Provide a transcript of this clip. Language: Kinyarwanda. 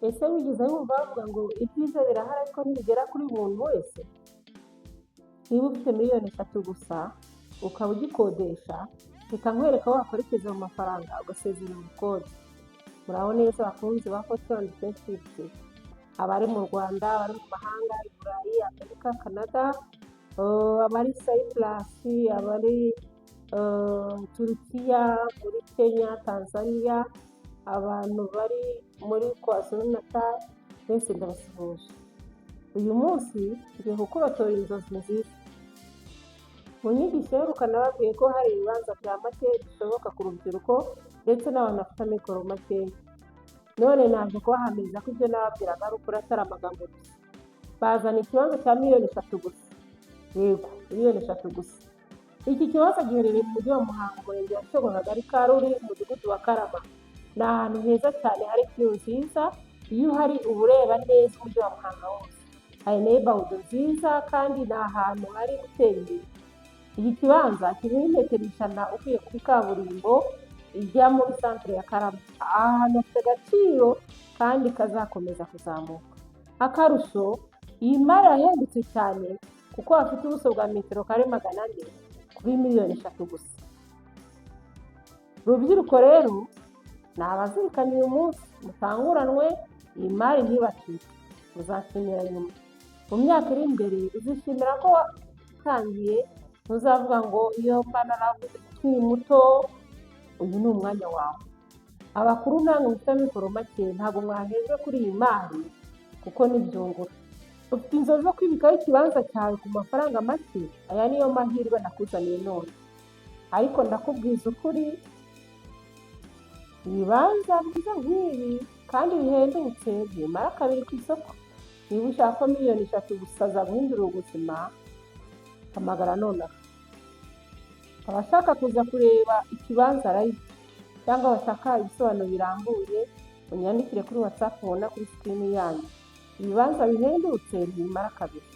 ese wigeze wumva bavuga ngo ibyiza birahari ariko ntibigera kuri buri muntu wese? Niba ufite miliyoni 3 gusa ukaba ugikodesha, reka nkwereka aho wakurikiza mu mafaranga ugasezera ubukode. Muraho neza bakunzi ba Fortune 2050, abari mu Rwanda, abari mu mahanga, i Burayi, Amerika, Canada, abari Cyprus, abari Turukiya, muri Kenya, Tanzania, abantu bari muri KwaZulu-Natal, mwese ndabasuhuje. Uyu munsi ngiye kukubatora inzozi nziza. Mu nyigisho iheruka nababwiye ko hari ibibanza bya make bishoboka ku rubyiruko ndetse n'abantu bafite amikoro makeya. None naje kubahamiriza ko ibyo nababwiraga ari ukuri atari amagambo gusa. Bazana ikibanza cya miliyoni 3 gusa. Yego, miliyoni 3 gusa. Iki kibanza giherereye mu mujyi wa Muhanga, umurenge wa Shyogwe, akagari ka Ruli, umudugudu wa Karama. Ni ahantu heza cyane hari view nziza, iyo uhari uba ureba neza umujyi wa Muhanga wose. Hari neighborhood nziza kandi ni ahantu hari gutera imbere. Iki kibanza kiri metero 100 uvuye kuri kaburimbo ijya muri centre ya Karama. Ahantu hafite agaciro kandi kazakomeza kuzamuka. Akarusho, iyi mari yahendutse cyane kuko hafite ubuso bwa metero kare 400 kuri miliyoni 3 gusa. Rubyiruko rero, nabazirikanye uyu munsi mutanguranwe iyi mari ntibacike, muzashimira nyuma. Mu myaka iri imbere uzishimira ko watangiye, ntuzavuga ngo iyo mba naravuze ukiri muto. Uyu ni umwanya wawe. Abakuru namwe mufite amikoro make ntabwo mwahejwe kuri iyi mari kuko n'ibyungura. Ufite inzozi zo kwibikaho ikibanza cyawe ku mafaranga make, aya niyo mahirwe nakuzaniye none. Ariko ndakubwiza ukuri, ibibanza byiza nk'ibi kandi bihendutse bimara kabiri ku isoko. Niba ushaka miliyoni 3 gusa zaguhindura ubuzima, hamagara nonaha. Abashaka kuza kureba ikibanza live cyangwa bashaka ibisobanuro birambuye, unyandikire kuri WhatsApp ubona kuri screen yanyu. Ibibanza bihendutse bimara kabiri.